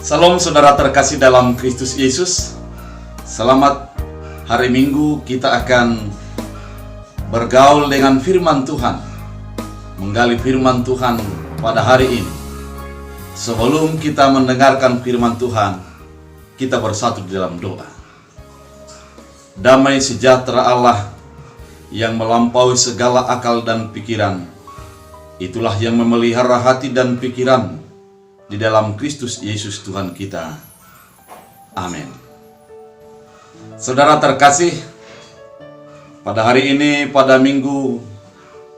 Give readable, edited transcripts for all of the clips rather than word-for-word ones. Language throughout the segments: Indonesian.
Salam saudara terkasih dalam Kristus Yesus. Selamat hari Minggu, kita akan bergaul dengan firman Tuhan, menggali firman Tuhan pada hari ini. Sebelum kita mendengarkan firman Tuhan, kita bersatu di dalam doa. Damai sejahtera Allah yang melampaui segala akal dan pikiran, itulah yang memelihara hati dan pikiran di dalam Kristus Yesus Tuhan kita. Amin. Saudara terkasih, pada hari ini, pada minggu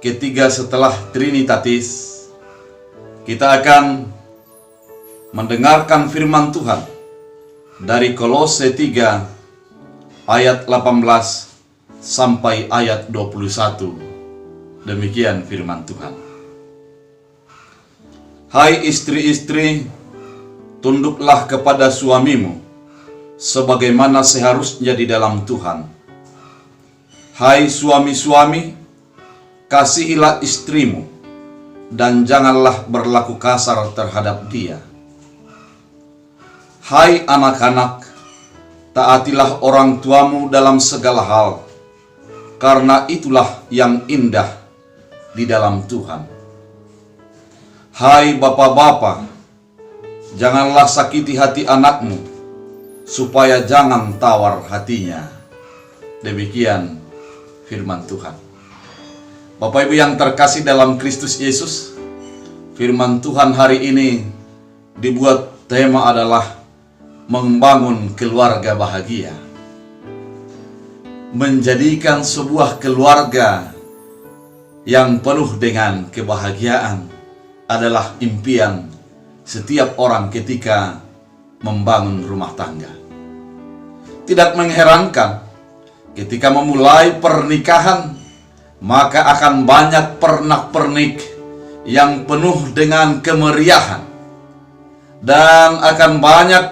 ketiga setelah Trinitatis, kita akan mendengarkan firman Tuhan dari Kolose 3 ayat 18 sampai ayat 21. Demikian firman Tuhan. Hai istri-istri, tunduklah kepada suamimu, sebagaimana seharusnya di dalam Tuhan. Hai suami-suami, kasihilah istrimu, dan janganlah berlaku kasar terhadap dia. Hai anak-anak, taatilah orang tuamu dalam segala hal, karena itulah yang indah di dalam Tuhan. Hai bapak-bapak, janganlah sakiti hati anakmu, supaya jangan tawar hatinya. Demikian firman Tuhan. Bapak Ibu yang terkasih dalam Kristus Yesus, firman Tuhan hari ini dibuat tema adalah membangun keluarga bahagia. Menjadikan sebuah keluarga yang penuh dengan kebahagiaan adalah impian setiap orang ketika membangun rumah tangga. Tidak mengherankan, ketika memulai pernikahan, maka akan banyak pernak-pernik yang penuh dengan kemeriahan, dan akan banyak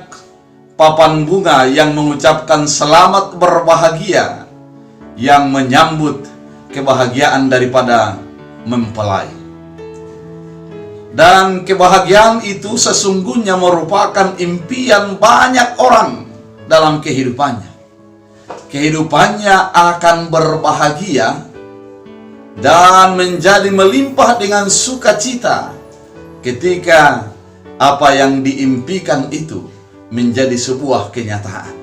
papan bunga yang mengucapkan selamat berbahagia, yang menyambut kebahagiaan daripada mempelai. Dan kebahagiaan itu sesungguhnya merupakan impian banyak orang dalam kehidupannya. Kehidupannya akan berbahagia dan menjadi melimpah dengan sukacita ketika apa yang diimpikan itu menjadi sebuah kenyataan.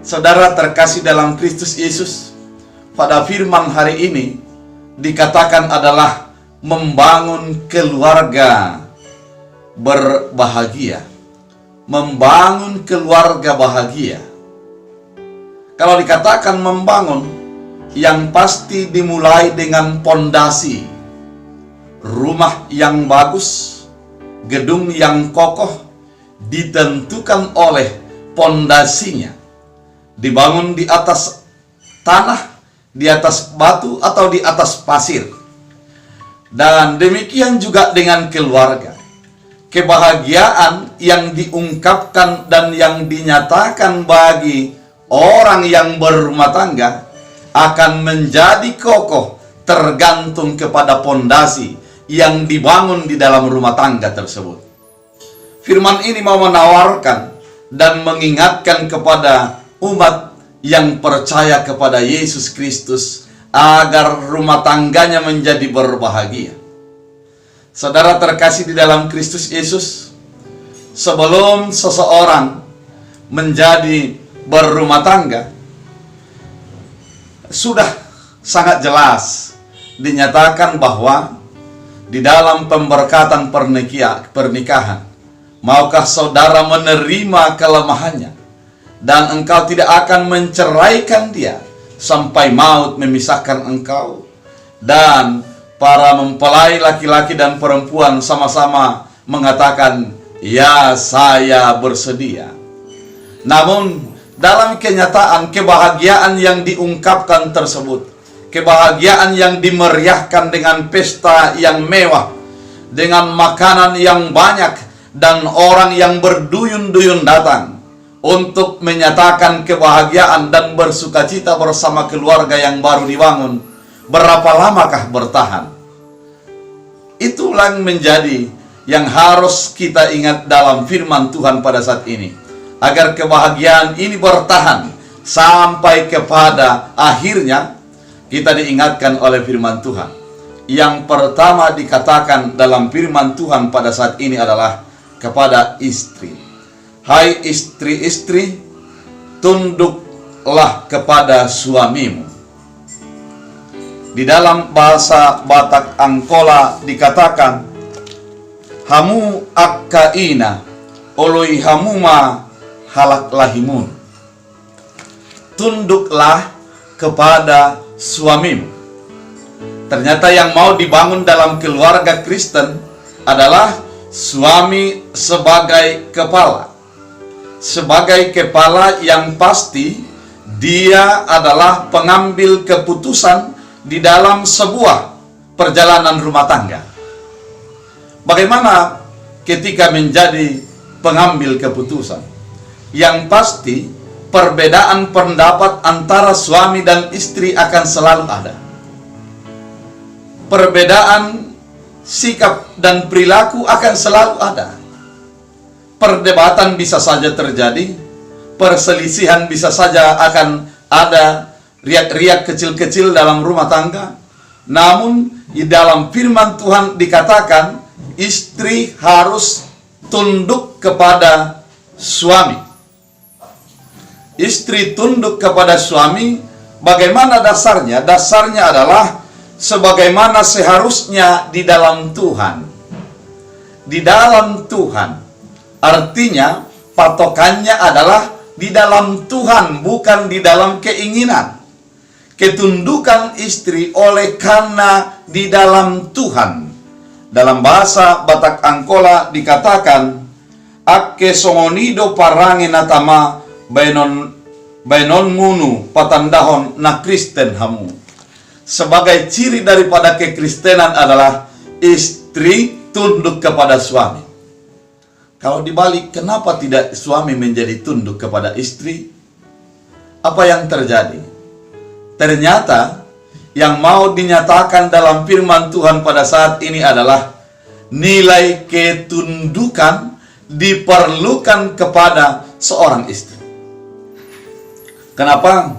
Saudara terkasih dalam Kristus Yesus, pada firman hari ini dikatakan adalah membangun keluarga berbahagia. Membangun keluarga bahagia. Kalau dikatakan membangun, yang pasti dimulai dengan pondasi. Rumah yang bagus, gedung yang kokoh, ditentukan oleh pondasinya. Dibangun di atas tanah, di atas batu, atau di atas pasir. Dan demikian juga dengan keluarga. Kebahagiaan yang diungkapkan dan yang dinyatakan bagi orang yang berumah tangga akan menjadi kokoh tergantung kepada pondasi yang dibangun di dalam rumah tangga tersebut. Firman ini mau menawarkan dan mengingatkan kepada umat yang percaya kepada Yesus Kristus agar rumah tangganya menjadi berbahagia. Saudara terkasih di dalam Kristus Yesus, sebelum seseorang menjadi berumah tangga, sudah sangat jelas dinyatakan bahwa di dalam pemberkatan pernikahan, maukah saudara menerima kelemahannya, dan engkau tidak akan menceraikan dia sampai maut memisahkan engkau. Dan para mempelai laki-laki dan perempuan sama-sama mengatakan, ya, saya bersedia. Namun dalam kenyataan, kebahagiaan yang diungkapkan tersebut, kebahagiaan yang dimeriahkan dengan pesta yang mewah, dengan makanan yang banyak, dan orang yang berduyun-duyun datang untuk menyatakan kebahagiaan dan bersukacita bersama keluarga yang baru dibangun, berapa lamakah bertahan? Itulah yang menjadi yang harus kita ingat dalam firman Tuhan pada saat ini, agar kebahagiaan ini bertahan sampai kepada akhirnya. Kita diingatkan oleh firman Tuhan. Yang pertama dikatakan dalam firman Tuhan pada saat ini adalah kepada istri. Hai istri-istri, tunduklah kepada suamimu. Di dalam bahasa Batak Angkola dikatakan, hamu akkaina oloi hamuma halak lahimun. Tunduklah kepada suamimu. Ternyata yang mau dibangun dalam keluarga Kristen adalah suami sebagai kepala. Sebagai kepala yang pasti, dia adalah pengambil keputusan di dalam sebuah perjalanan rumah tangga. Bagaimana ketika menjadi pengambil keputusan? Yang pasti, perbedaan pendapat antara suami dan istri akan selalu ada. Perbedaan sikap dan perilaku akan selalu ada. Perdebatan bisa saja terjadi, perselisihan bisa saja akan ada, riak-riak kecil-kecil dalam rumah tangga. Namun di dalam firman Tuhan dikatakan istri harus tunduk kepada suami. Istri tunduk kepada suami. Bagaimana dasarnya? Dasarnya adalah sebagaimana seharusnya di dalam Tuhan. Di dalam Tuhan. Artinya patokannya adalah di dalam Tuhan, bukan di dalam keinginan. Ketundukan istri oleh karena di dalam Tuhan. Dalam bahasa Batak Angkola dikatakan, akke songonido parange natama bainon ngunu patandahon na Kristen hamu. Sebagai ciri daripada kekristenan adalah istri tunduk kepada suami. Kalau dibalik, kenapa tidak suami menjadi tunduk kepada istri? Apa yang terjadi? Ternyata yang mau dinyatakan dalam firman Tuhan pada saat ini adalah nilai ketundukan diperlukan kepada seorang istri. Kenapa?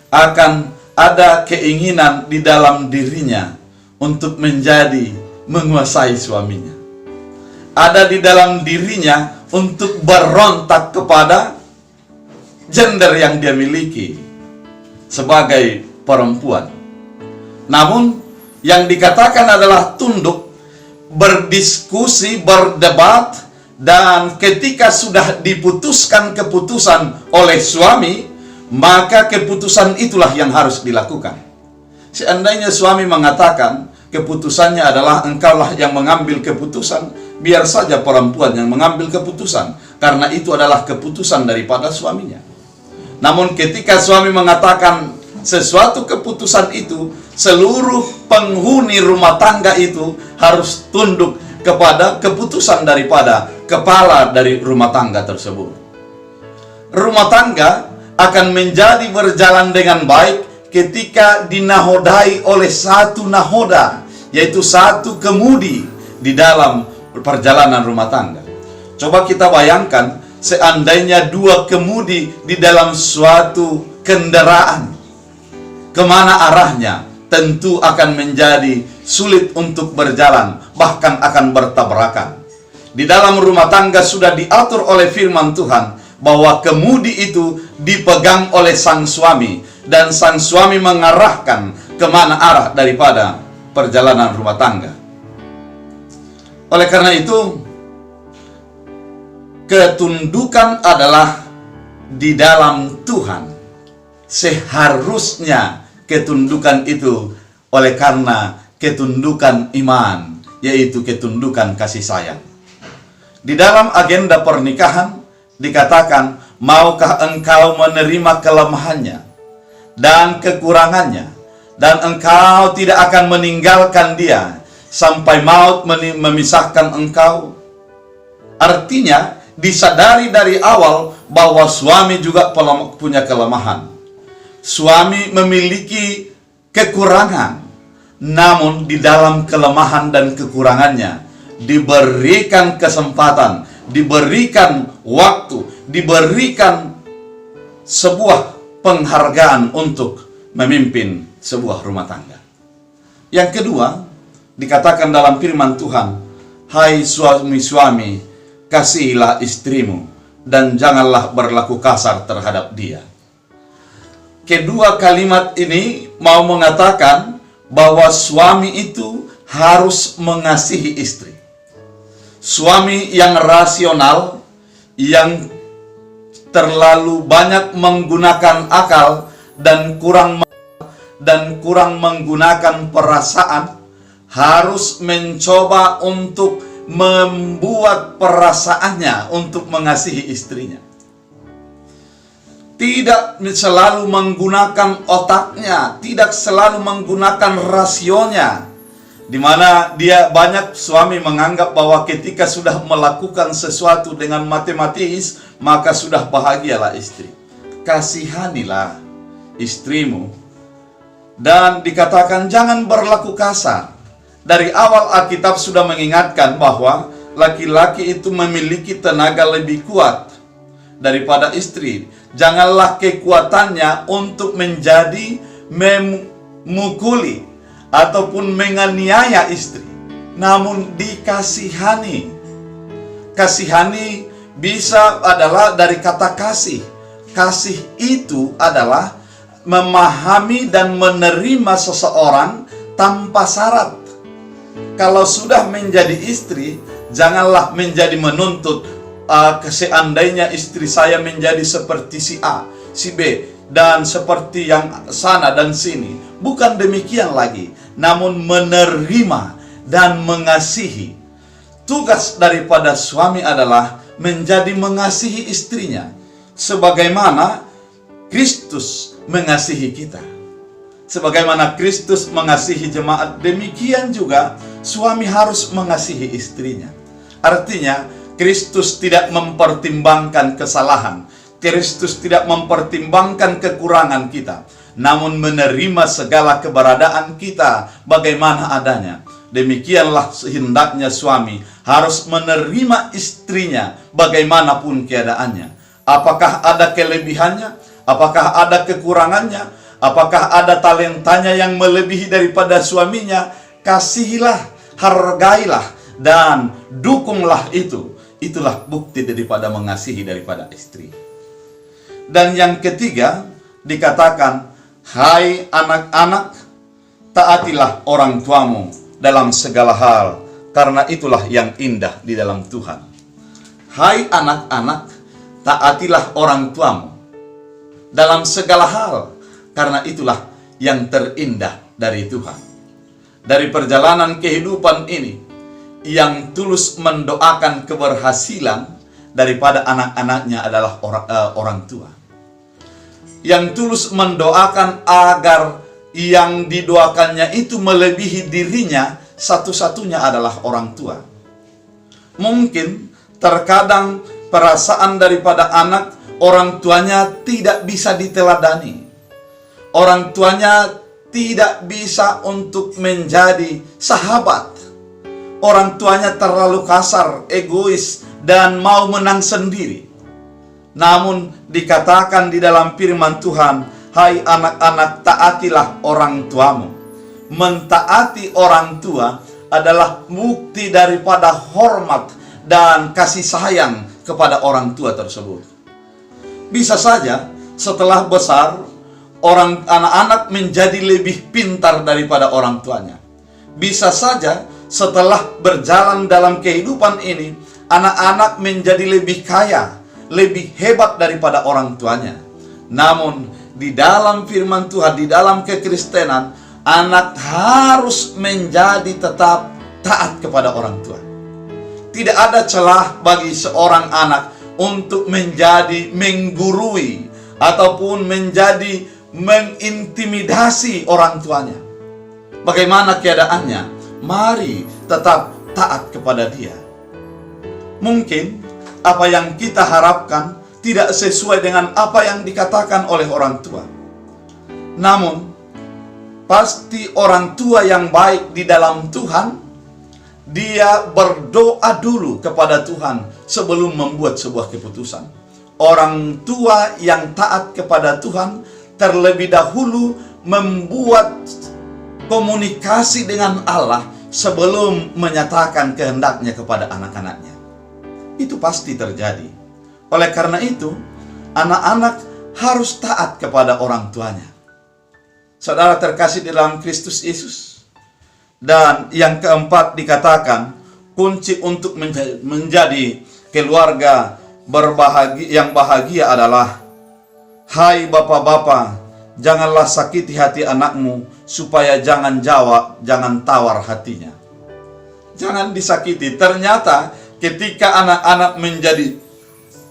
Akan ada keinginan di dalam dirinya untuk menjadi menguasai suaminya. Ada di dalam dirinya untuk berontak kepada gender yang dia miliki sebagai perempuan. Namun yang dikatakan adalah tunduk, berdiskusi, berdebat, dan ketika sudah diputuskan keputusan oleh suami, maka keputusan itulah yang harus dilakukan. Seandainya suami mengatakan keputusannya adalah engkaulah yang mengambil keputusan, biar saja perempuan yang mengambil keputusan, karena itu adalah keputusan daripada suaminya. Namun ketika suami mengatakan sesuatu keputusan itu, seluruh penghuni rumah tangga itu harus tunduk kepada keputusan daripada kepala dari rumah tangga tersebut. Rumah tangga akan menjadi berjalan dengan baik ketika dinahodai oleh satu nahoda, yaitu satu kemudi di dalam perjalanan rumah tangga. Coba kita bayangkan, seandainya dua kemudi di dalam suatu kendaraan, kemana arahnya? Tentu akan menjadi sulit untuk berjalan, bahkan akan bertabrakan. Di dalam rumah tangga sudah diatur oleh firman Tuhan bahwa kemudi itu dipegang oleh sang suami, dan sang suami mengarahkan kemana arah daripada perjalanan rumah tangga. Oleh karena itu, ketundukan adalah di dalam Tuhan. Seharusnya ketundukan itu oleh karena ketundukan iman, yaitu ketundukan kasih sayang. Di dalam agenda pernikahan dikatakan, maukah engkau menerima kelemahannya dan kekurangannya, dan engkau tidak akan meninggalkan dia sampai maut memisahkan engkau. Artinya disadari dari awal bahwa suami juga punya kelemahan. Suami memiliki kekurangan, namun di dalam kelemahan dan kekurangannya diberikan kesempatan, diberikan waktu, diberikan sebuah penghargaan untuk memimpin sebuah rumah tangga. Yang kedua, dikatakan dalam firman Tuhan, hai suami-suami, kasihilah istrimu dan janganlah berlaku kasar terhadap dia. Kedua kalimat ini mau mengatakan bahwa suami itu harus mengasihi istri. Suami yang rasional, yang terlalu banyak menggunakan akal dan kurang menggunakan perasaan, harus mencoba untuk membuat perasaannya untuk mengasihi istrinya. Tidak selalu menggunakan otaknya, tidak selalu menggunakan rasionya, di mana banyak suami menganggap bahwa ketika sudah melakukan sesuatu dengan matematis, maka sudah bahagialah istri. Kasihanilah istrimu, dan dikatakan jangan berlaku kasar. Dari awal Alkitab sudah mengingatkan bahwa laki-laki itu memiliki tenaga lebih kuat daripada istri. Janganlah kekuatannya untuk menjadi memukuli ataupun menganiaya istri, namun dikasihani. Kasihani bisa adalah dari kata kasih. Kasih itu adalah memahami dan menerima seseorang tanpa syarat. Kalau sudah menjadi istri, janganlah menjadi menuntut, seandainya istri saya menjadi seperti si A, si B, dan seperti yang sana dan sini. Bukan demikian lagi, namun menerima dan mengasihi. Tugas daripada suami adalah menjadi mengasihi istrinya, sebagaimana Kristus mengasihi kita. Sebagaimana Kristus mengasihi jemaat, demikian juga suami harus mengasihi istrinya. Artinya, Kristus tidak mempertimbangkan kesalahan. Kristus tidak mempertimbangkan kekurangan kita, namun menerima segala keberadaan kita bagaimana adanya. Demikianlah hendaknya suami harus menerima istrinya bagaimanapun keadaannya. Apakah ada kelebihannya? Apakah ada kekurangannya? Apakah ada talentanya yang melebihi daripada suaminya? Kasihilah, hargailah, dan dukunglah itu. Itulah bukti daripada mengasihi daripada istri. Dan yang ketiga, dikatakan, hai anak-anak, taatilah orang tuamu dalam segala hal, karena itulah yang indah di dalam Tuhan. Hai anak-anak, taatilah orang tuamu dalam segala hal, karena itulah yang terindah dari Tuhan. Dari perjalanan kehidupan ini, yang tulus mendoakan keberhasilan daripada anak-anaknya adalah orang tua. Yang tulus mendoakan agar yang didoakannya itu melebihi dirinya, satu-satunya adalah orang tua. Mungkin terkadang perasaan daripada anak, orang tuanya tidak bisa diteladani. Orang tuanya tidak bisa untuk menjadi sahabat. Orang tuanya terlalu kasar, egois, dan mau menang sendiri. Namun dikatakan di dalam firman Tuhan, hai anak-anak, taatilah orang tuamu. Mentaati orang tua adalah bukti daripada hormat dan kasih sayang kepada orang tua tersebut. Bisa saja setelah besar, anak-anak menjadi lebih pintar daripada orang tuanya. Bisa saja setelah berjalan dalam kehidupan ini, anak-anak menjadi lebih kaya, lebih hebat daripada orang tuanya. Namun, di dalam firman Tuhan, di dalam kekristenan, anak harus menjadi tetap taat kepada orang tua. Tidak ada celah bagi seorang anak untuk menjadi menggurui ataupun menjadi mengintimidasi orang tuanya. Bagaimana keadaannya? Mari tetap taat kepada dia. Mungkin apa yang kita harapkan tidak sesuai dengan apa yang dikatakan oleh orang tua. Namun, pasti orang tua yang baik di dalam Tuhan, dia berdoa dulu kepada Tuhan sebelum membuat sebuah keputusan. Orang tua yang taat kepada Tuhan terlebih dahulu membuat komunikasi dengan Allah sebelum menyatakan kehendaknya kepada anak-anaknya. Itu pasti terjadi. Oleh karena itu, anak-anak harus taat kepada orang tuanya. Saudara terkasih di dalam Kristus Yesus. Dan yang keempat dikatakan, kunci untuk menjadi keluarga yang bahagia adalah, hai bapak-bapak, janganlah sakiti hati anakmu, supaya jangan tawar hatinya. Jangan disakiti. Ternyata ketika anak-anak menjadi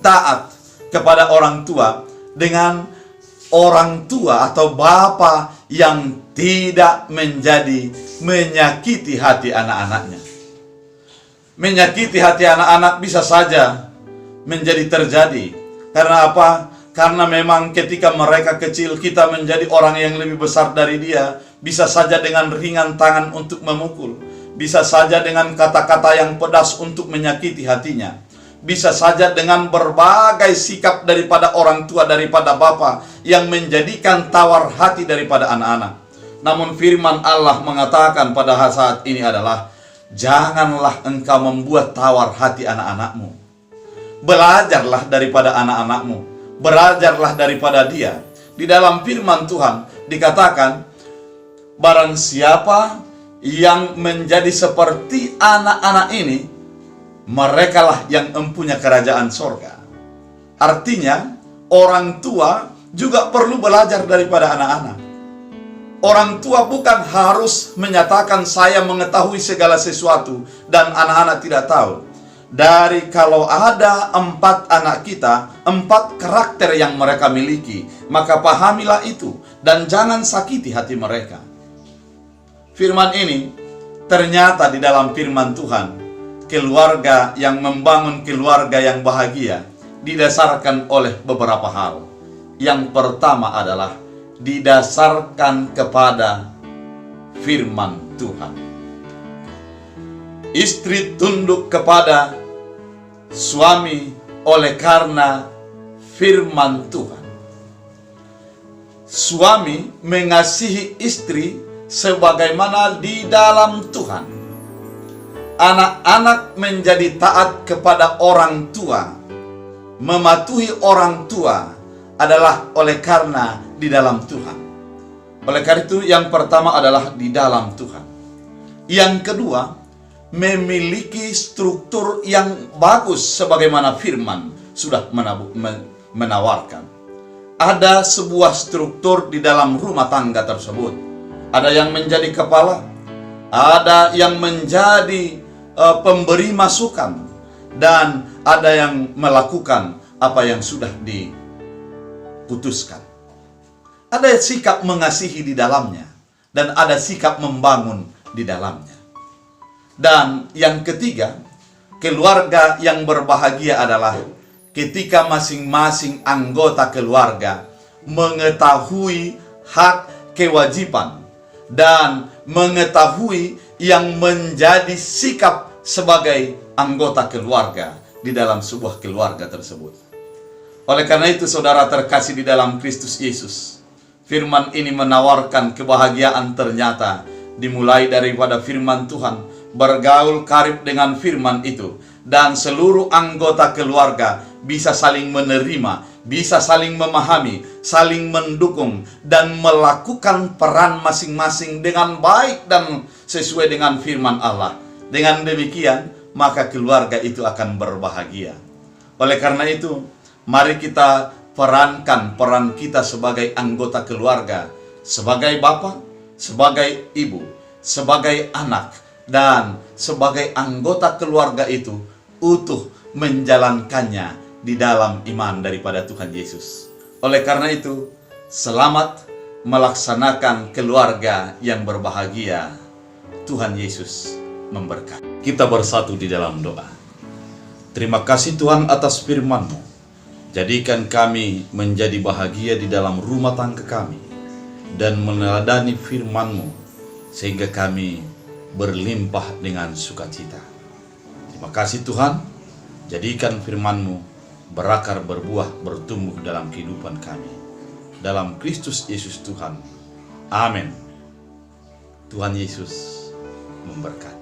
taat kepada orang tua, dengan orang tua atau bapa yang tidak menyakiti hati anak-anaknya. Menyakiti hati anak-anak bisa saja menjadi terjadi. Karena apa? Karena memang ketika mereka kecil, kita menjadi orang yang lebih besar dari dia. Bisa saja dengan ringan tangan untuk memukul. Bisa saja dengan kata-kata yang pedas untuk menyakiti hatinya. Bisa saja dengan berbagai sikap daripada orang tua, daripada bapa, yang menjadikan tawar hati daripada anak-anak. Namun firman Allah mengatakan pada saat ini adalah, janganlah engkau membuat tawar hati anak-anakmu. Belajarlah daripada anak-anakmu. Belajarlah daripada dia. Di dalam firman Tuhan dikatakan, barang siapa yang menjadi seperti anak-anak ini, merekalah yang mempunyai kerajaan sorga. Artinya, orang tua juga perlu belajar daripada anak-anak. Orang tua bukan harus menyatakan saya mengetahui segala sesuatu dan anak-anak tidak tahu. Dari kalau ada 4 anak kita, 4 karakter yang mereka miliki, maka pahamilah itu dan jangan sakiti hati mereka. Firman ini ternyata di dalam firman Tuhan, keluarga yang membangun keluarga yang bahagia didasarkan oleh beberapa hal. Yang pertama adalah didasarkan kepada firman Tuhan. Istri tunduk kepada suami oleh karena firman Tuhan. Suami mengasihi istri sebagaimana di dalam Tuhan. Anak-anak menjadi taat kepada orang tua, mematuhi orang tua adalah oleh karena di dalam Tuhan. Oleh karena itu yang pertama adalah di dalam Tuhan. Yang kedua, memiliki struktur yang bagus sebagaimana firman sudah menawarkan. Ada sebuah struktur di dalam rumah tangga tersebut. Ada yang menjadi kepala, ada yang menjadi pemberi masukan, dan ada yang melakukan apa yang sudah diputuskan. Ada sikap mengasihi di dalamnya, dan ada sikap membangun di dalamnya. Dan yang ketiga, keluarga yang berbahagia adalah ketika masing-masing anggota keluarga mengetahui hak kewajiban dan mengetahui yang menjadi sikap sebagai anggota keluarga di dalam sebuah keluarga tersebut. Oleh karena itu, saudara terkasih di dalam Kristus Yesus, firman ini menawarkan kebahagiaan ternyata dimulai daripada firman Tuhan, bergaul karib dengan firman itu, dan seluruh anggota keluarga bisa saling menerima, bisa saling memahami, saling mendukung, dan melakukan peran masing-masing dengan baik dan sesuai dengan firman Allah. Dengan demikian, maka keluarga itu akan berbahagia. Oleh karena itu, mari kita perankan peran kita sebagai anggota keluarga, sebagai bapak, sebagai ibu, sebagai anak, dan sebagai anggota keluarga itu utuh menjalankannya di dalam iman daripada Tuhan Yesus. Oleh karena itu, selamat melaksanakan keluarga yang berbahagia. Tuhan Yesus memberkati. Kita bersatu di dalam doa. Terima kasih Tuhan atas firman-Mu. Jadikan kami menjadi bahagia di dalam rumah tangga kami dan meneladani firman-Mu, sehingga kami berlimpah dengan sukacita. Terima kasih Tuhan, jadikan firman-Mu berakar, berbuah, bertumbuh dalam kehidupan kami. Dalam Kristus Yesus Tuhan. Amin. Tuhan Yesus memberkati.